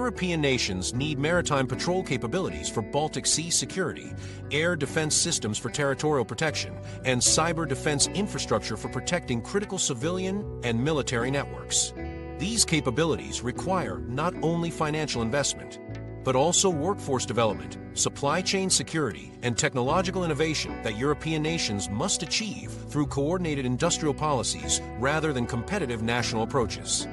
European nations need maritime patrol capabilities for Baltic Sea security, air defense systems for territorial protection, and cyber defense infrastructure for protecting critical civilian and military networks. These capabilities require not only financial investment, but also workforce development, supply chain security, and technological innovation that European nations must achieve through coordinated industrial policies rather than competitive national approaches.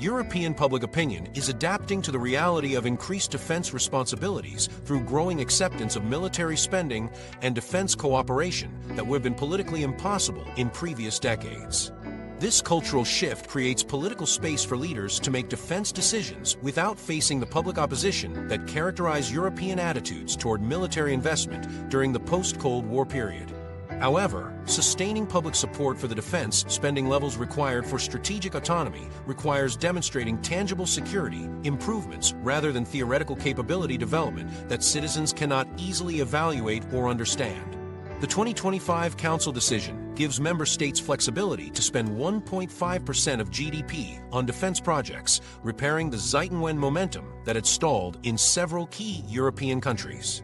European public opinion is adapting to the reality of increased defense responsibilities through growing acceptance of military spending and defense cooperation that would have been politically impossible in previous decades. This cultural shift creates political space for leaders to make defense decisions without facing the public opposition that characterized European attitudes toward military investment during the post-Cold War period. However, sustaining public support for the defense spending levels required for strategic autonomy requires demonstrating tangible security improvements rather than theoretical capability development that citizens cannot easily evaluate or understand. The 2025 Council decision gives member states flexibility to spend 1.5% of GDP on defense projects, repairing the Zeitenwende momentum that had stalled in several key European countries.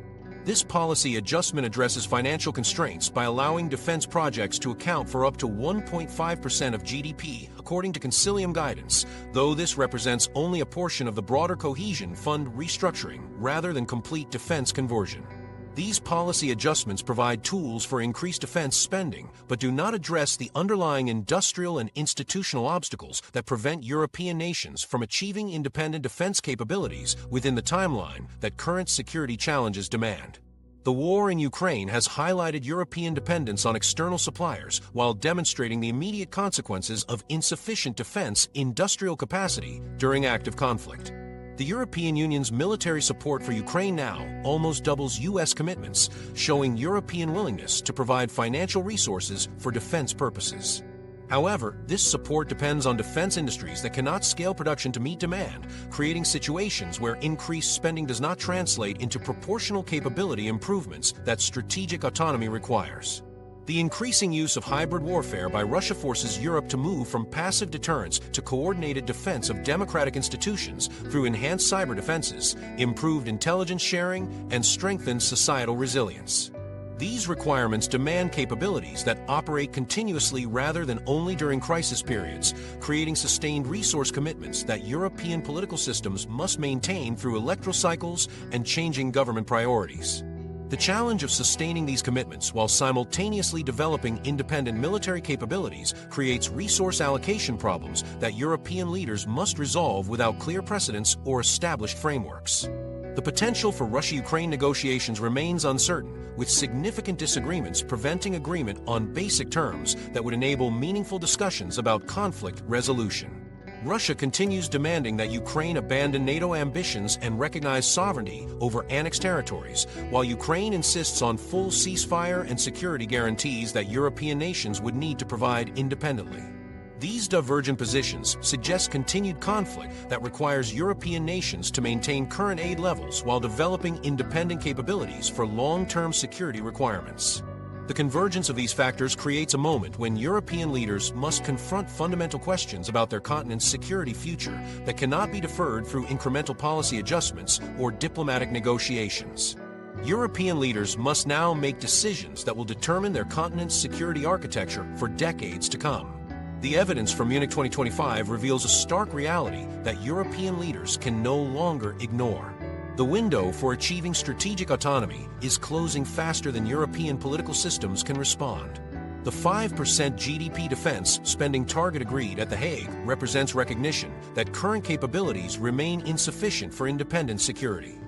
This policy adjustment addresses financial constraints by allowing defense projects to account for up to 1.5% of GDP, according to Concilium guidance, though this represents only a portion of the broader cohesion fund restructuring rather than complete defense conversion. These policy adjustments provide tools for increased defense spending, but do not address the underlying industrial and institutional obstacles that prevent European nations from achieving independent defense capabilities within the timeline that current security challenges demand. The war in Ukraine has highlighted European dependence on external suppliers while demonstrating the immediate consequences of insufficient defense industrial capacity during active conflict. The European Union's military support for Ukraine now almost doubles U.S. commitments, showing European willingness to provide financial resources for defense purposes. However, this support depends on defense industries that cannot scale production to meet demand, creating situations where increased spending does not translate into proportional capability improvements that strategic autonomy requires. The increasing use of hybrid warfare by Russia forces Europe to move from passive deterrence to coordinated defense of democratic institutions through enhanced cyber defenses, improved intelligence sharing, and strengthened societal resilience. These requirements demand capabilities that operate continuously rather than only during crisis periods, creating sustained resource commitments that European political systems must maintain through electoral cycles and changing government priorities. The challenge of sustaining these commitments while simultaneously developing independent military capabilities creates resource allocation problems that European leaders must resolve without clear precedents or established frameworks. The potential for Russia-Ukraine negotiations remains uncertain, with significant disagreements preventing agreement on basic terms that would enable meaningful discussions about conflict resolution. Russia continues demanding that Ukraine abandon NATO ambitions and recognize sovereignty over annexed territories, while Ukraine insists on full ceasefire and security guarantees that European nations would need to provide independently. These divergent positions suggest continued conflict that requires European nations to maintain current aid levels while developing independent capabilities for long-term security requirements. The convergence of these factors creates a moment when European leaders must confront fundamental questions about their continent's security future that cannot be deferred through incremental policy adjustments or diplomatic negotiations. European leaders must now make decisions that will determine their continent's security architecture for decades to come. The evidence from Munich 2025 reveals a stark reality that European leaders can no longer ignore. The window for achieving strategic autonomy is closing faster than European political systems can respond. The 5% GDP defense spending target agreed at The Hague represents recognition that current capabilities remain insufficient for independent security.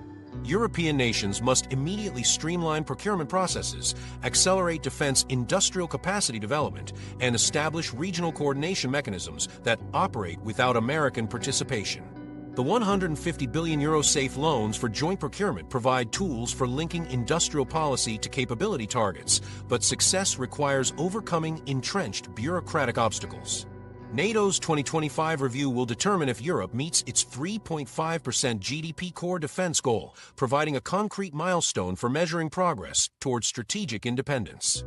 European nations must immediately streamline procurement processes, accelerate defense industrial capacity development, and establish regional coordination mechanisms that operate without American participation. The €150 billion safe loans for joint procurement provide tools for linking industrial policy to capability targets, but success requires overcoming entrenched bureaucratic obstacles. NATO's 2025 review will determine if Europe meets its 3.5% GDP core defense goal, providing a concrete milestone for measuring progress towards strategic independence.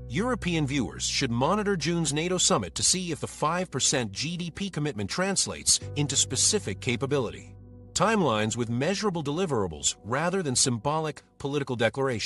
European viewers should monitor June's NATO summit to see if the 5% GDP commitment translates into specific capability. Timelines with measurable deliverables rather than symbolic political declarations.